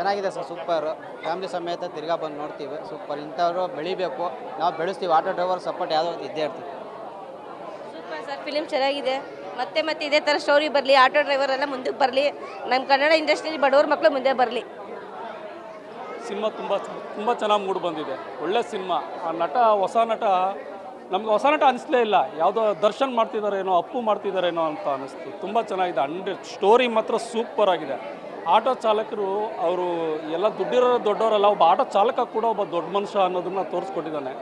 ಚೆನ್ನಾಗಿದೆ sir, super. Family ಸಮೇತ ತಿರ್ಗಾ ಬಂದು ನೋಡ್ತೀವಿ. ಸೂಪರ್. ಇಂಥವ್ರು ಬೆಳಿಬೇಕು, ನಾವು ಬೆಳೆಸ್ತೀವಿ. ಆಟೋ ಡ್ರೈವರ್ ಸಪೋರ್ಟ್ ಯಾವುದೋ ಇದ್ದೇ ಇರ್ತೀವಿ. ಸೂಪರ್ ಸರ್, ಫಿಲಿಮ್ ಚೆನ್ನಾಗಿದೆ. ಮತ್ತೆ ಮತ್ತೆ ಇದೇ ಥರ ಸ್ಟೋರಿ ಬರಲಿ, ಆಟೋ ಡ್ರೈವರ್ ಎಲ್ಲ ಮುಂದಕ್ಕೆ ಬರಲಿ, ನಮ್ಮ ಕನ್ನಡ ಇಂಡಸ್ಟ್ರಿಯಲ್ಲಿ ಬಡವ್ರ ಮಕ್ಕಳು ಮುಂದೆ ಬರಲಿ. ಸಿನಿಮಾ ತುಂಬ ಚೆನ್ನಾಗಿ ಮೂಡಿ ಬಂದಿದೆ. ಒಳ್ಳೆ ಸಿನಿಮಾ. ಆ ನಟ, ಹೊಸ ನಟ ನಮ್ಗೆ ಹೊಸ ನಟ ಅನಿಸ್ಲೇ ಇಲ್ಲ. ಯಾವುದೋ ದರ್ಶನ್ ಮಾಡ್ತಿದ್ದಾರೇನೋ, ಅಪ್ಪು ಮಾಡ್ತಿದ್ದಾರೇನೋ ಅಂತ ಅನ್ನಿಸ್ತು. ತುಂಬ ಚೆನ್ನಾಗಿದೆ. ಸ್ಟೋರಿ ಮಾತ್ರ ಸೂಪರ್ ಆಗಿದೆ. ಆಟೋ ಚಾಲಕರು ಅವರು ಎಲ್ಲ ದೊಡ್ಡವರಲ್ಲ, ಒಬ್ಬ ಆಟೋ ಚಾಲಕ ಕೂಡ ಒಬ್ಬ ದೊಡ್ಡ ಮನುಷ್ಯ ಅನ್ನೋದನ್ನು ತೋರಿಸ್ಕೊಟ್ಟಿದ್ದಾನೆ.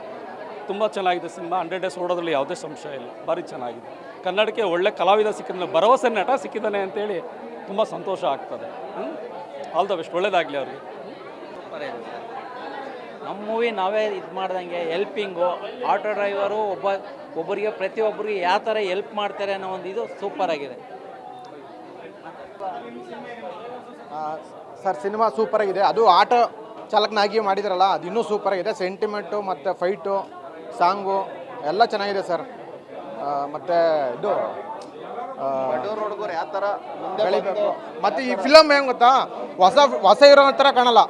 ತುಂಬ ಚೆನ್ನಾಗಿದೆ ಸಿನಿಮಾ. 100 ಡೇಸ್ ಓಡೋದ್ರಲ್ಲಿ ಯಾವುದೇ ಸಂಶಯ ಇಲ್ಲ. ಭಾರಿ ಚೆನ್ನಾಗಿದೆ. ಕನ್ನಡಕ್ಕೆ ಒಳ್ಳೆ ಕಲಾವಿದ ಸಿಕ್ಕಿದ್ದಾನೆ, ಭರವಸೆ ನಟ ಸಿಕ್ಕಿದ್ದಾನೆ ಅಂತೇಳಿ ತುಂಬ ಸಂತೋಷ ಆಗ್ತದೆ. ಆಲ್ ದ ಬೆಸ್ಟ್, ಒಳ್ಳೇದಾಗಲಿ ಅವ್ರಿಗೆ. ಸೂಪರ್ ಇದೆ ಸರ್. ನಮ್ಮ ಮೂವಿ ನಾವೇ ಇದು ಮಾಡ್ದಂಗೆ ಹೆಲ್ಪಿಂಗು, ಆಟೋ ಡ್ರೈವರು ಒಬ್ಬರಿಗೆ ಪ್ರತಿಯೊಬ್ಬರಿಗೆ ಯಾವ ಥರ ಹೆಲ್ಪ್ ಮಾಡ್ತಾರೆ ಅನ್ನೋ ಒಂದು ಇದು ಸೂಪರ್ ಆಗಿದೆ ಸರ್. ಸಿನಿಮಾ ಸೂಪರ್ ಆಗಿದೆ. ಅದು ಆಟೋ ಚಾಲಕನಾಗಿ ಮಾಡಿದಾರಲ್ಲ, ಅದು ಇನ್ನೂ ಸೂಪರ್ ಆಗಿದೆ. ಸೆಂಟಿಮೆಂಟು ಮತ್ತು ಫೈಟು, ಸಾಂಗು ಎಲ್ಲ ಚೆನ್ನಾಗಿದೆ ಸರ್. ಮತ್ತು ಇದು ಹುಡುಗರು ಯಾವ ಥರ ಬೆಳಿಬೇಕು. ಮತ್ತು ಈ ಫಿಲಮ್ ಹೆಂಗೆ ಗೊತ್ತಾ, ಹೊಸ ಇರೋ ಥರ ಕಾಣಲ್ಲ.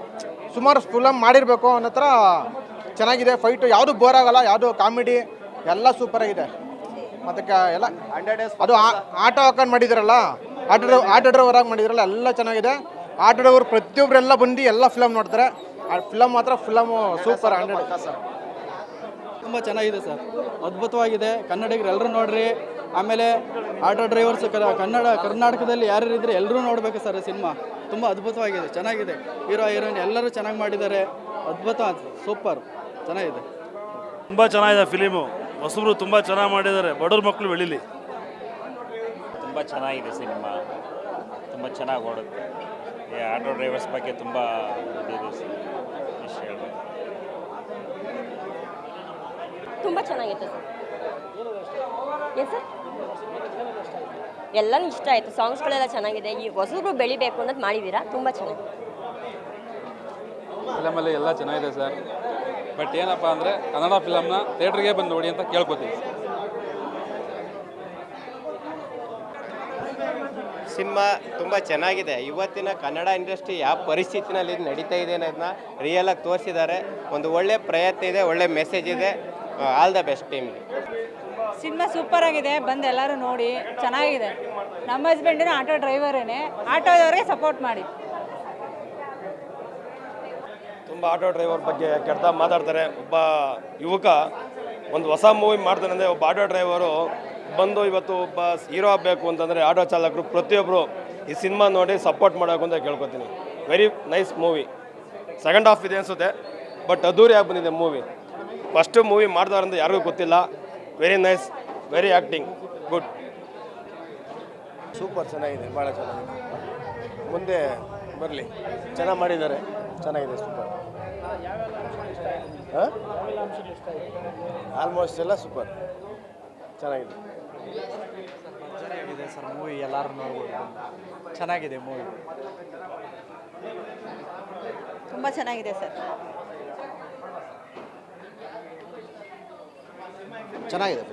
ಸುಮಾರು ಫಿಲಮ್ ಮಾಡಿರಬೇಕು ಅನ್ನೋ ಥರ ಚೆನ್ನಾಗಿದೆ. ಫೈಟು ಯಾವುದು ಬೋರ್ ಆಗಲ್ಲ, ಯಾವುದು ಕಾಮಿಡಿ ಎಲ್ಲ ಸೂಪರ್ ಆಗಿದೆ. ಮತ್ತು ಎಲ್ಲ 100 ಡೇಸ್ ಅದು ಆಟೋ ಹಾಕೊಂಡು ಮಾಡಿದಾರಲ್ಲ, ಆಟೋ ಡ್ರೈವರ್ ಆಗಿ ಮಾಡಿದಾರಲ್ಲ, ಎಲ್ಲ ಚೆನ್ನಾಗಿದೆ. ಆಟೋ ಡ್ರೈವರ್ ಪ್ರತಿಯೊಬ್ಬರೆಲ್ಲ ಬಂದು ಎಲ್ಲ ಫಿಲಮ್ ನೋಡ್ತಾರೆ. ಆ ಫಿಲಮ್ ಮಾತ್ರ ಫಿಲಮು ಸೂಪರ್. 100 ತುಂಬ ಚೆನ್ನಾಗಿದೆ ಸರ್, ಅದ್ಭುತವಾಗಿದೆ. ಕನ್ನಡಿಗರು ಎಲ್ಲರೂ ನೋಡ್ರಿ. ಆಮೇಲೆ ಆಟೋ ಡ್ರೈವರ್ಸ್ ಕರ್ನಾಟಕದಲ್ಲಿ ಯಾರು ಇದ್ರೆ ಎಲ್ಲರೂ ನೋಡಬೇಕು ಸರ್. ಸಿನಿಮಾ ತುಂಬ ಅದ್ಭುತವಾಗಿದೆ, ಚೆನ್ನಾಗಿದೆ. ಹೀರೋ ಹೀರೋಯಿನ್ ಎಲ್ಲರೂ ಚೆನ್ನಾಗಿ ಮಾಡಿದ್ದಾರೆ. ಅದ್ಭುತ, ಸೂಪರ್, ಚೆನ್ನಾಗಿದೆ. ತುಂಬ ಚೆನ್ನಾಗಿದೆ ಫಿಲಿಮು. ಹೊಸಬ್ರು ತುಂಬ ಚೆನ್ನಾಗಿ ಮಾಡಿದ್ದಾರೆ. ಬಡವ್ರ ಮಕ್ಕಳು ಬೆಳೀಲಿ. ತುಂಬ ಚೆನ್ನಾಗಿದೆ ಸಿನಿಮಾ, ತುಂಬ ಚೆನ್ನಾಗಿ ಓಡುತ್ತೆ. ಈ ಆಟೋ ಡ್ರೈವರ್ಸ್ ಬಗ್ಗೆ ತುಂಬ ಇದಿದೆ ವಿಷಯ ಹೇಳ್ಬೇಕು. ತುಂಬ ಚೆನ್ನಾಗಿತ್ತು ಸರ್. ಏನು ಸರ್, ಎಲ್ಲನೂ ಇಷ್ಟ ಆಯಿತು. ಸಾಂಗ್ಸ್ಗಳೆಲ್ಲ ಚೆನ್ನಾಗಿದೆ. ಈ ಹೊಸಬ್ರು ಬೆಳಿಬೇಕು ಅನ್ನೋದು ಮಾಡಿದ್ದೀರಾ, ತುಂಬ ಚೆನ್ನಾಗಿದೆ. ಫಿಲಮಲ್ಲಿ ಎಲ್ಲ ಚೆನ್ನಾಗಿದೆ ಸರ್. ಬಟ್ ಏನಪ್ಪ ಅಂದರೆ ಕನ್ನಡ ಫಿಲಮ್ನ ಥಿಯೇಟ್ರಿಗೆ ಬಂದು ನೋಡಿ ಅಂತ ಕೇಳ್ಕೊತೀವಿ. ಸಿನಿಮಾ ತುಂಬ ಚೆನ್ನಾಗಿದೆ. ಇವತ್ತಿನ ಕನ್ನಡ ಇಂಡಸ್ಟ್ರಿ ಯಾವ ಪರಿಸ್ಥಿತಿನಲ್ಲಿ ನಡೀತಾ ಇದೆ ಅನ್ನೋದನ್ನ ರಿಯಲಾಗಿ ತೋರಿಸಿದ್ದಾರೆ. ಒಂದು ಒಳ್ಳೆ ಪ್ರಯತ್ನ ಇದೆ, ಒಳ್ಳೆ ಮೆಸೇಜ್ ಇದೆ. ಆಲ್ ದ ಬೆಸ್ಟ್ ಟೀಮ್ಗೆ. ಸಿನಿಮಾ ಸೂಪರ್ ಆಗಿದೆ, ಬಂದು ಎಲ್ಲರೂ ನೋಡಿ. ಚೆನ್ನಾಗಿದೆ. ನಮ್ಮ ಹಸ್ಬೆಂಡಿನ ಆಟೋ ಡ್ರೈವರೇನೆ, ಆಟೋದವ್ರಿಗೆ ಸಪೋರ್ಟ್ ಮಾಡಿ. ತುಂಬ ಆಟೋ ಡ್ರೈವರ್ ಬಗ್ಗೆ ಕೆಟ್ಟದಾಗ ಮಾತಾಡ್ತಾರೆ. ಒಬ್ಬ ಯುವಕ ಒಂದು ಹೊಸ ಮೂವಿ ಮಾಡ್ತಾನೆ ಅಂದರೆ ಒಬ್ಬ ಆಟೋ ಡ್ರೈವರು ಬಂದು ಇವತ್ತು ಒಬ್ಬ ಹೀರೋ ಆಗಬೇಕು ಅಂತಂದರೆ ಆಟೋ ಚಾಲಕರು ಪ್ರತಿಯೊಬ್ಬರು ಈ ಸಿನಿಮಾ ನೋಡಿ ಸಪೋರ್ಟ್ ಮಾಡಬೇಕು ಅಂತ ಕೇಳ್ಕೊತೀನಿ. Very nice movie. Second half ಇದೆ ಅನಿಸುತ್ತೆ, ಬಟ್ ಅದ್ದೂರಿಯಾಗಿ ಬಂದಿದೆ ಮೂವಿ. ಫಸ್ಟು ಮೂವಿ ಮಾಡ್ದಾರಂತ ಯಾರಿಗೂ ಗೊತ್ತಿಲ್ಲ. Very nice, very acting good. Super, ಚೆನ್ನಾಗಿದೆ, ಭಾಳ ಚೆನ್ನಾಗಿದೆ. ಮುಂದೆ ಬರಲಿ, ಚೆನ್ನಾಗಿ ಮಾಡಿದ್ದಾರೆ, ಚೆನ್ನಾಗಿದೆ, ಸೂಪರ್. ಆಲ್ಮೋಸ್ಟ್ ಎಲ್ಲ ಸೂಪರ್, ಚೆನ್ನಾಗಿದೆ. ಭರ್ಜರಿಯಾಗಿದೆ ಸರ್ ಮೂವಿ, ಎಲ್ಲರೂ ನೋಡ್ಬೋದು. ಚೆನ್ನಾಗಿದೆ ಮೂವಿ, ತುಂಬ ಚೆನ್ನಾಗಿದೆ ಸರ್. ಚೆನ್ನಾಗಿದೆ.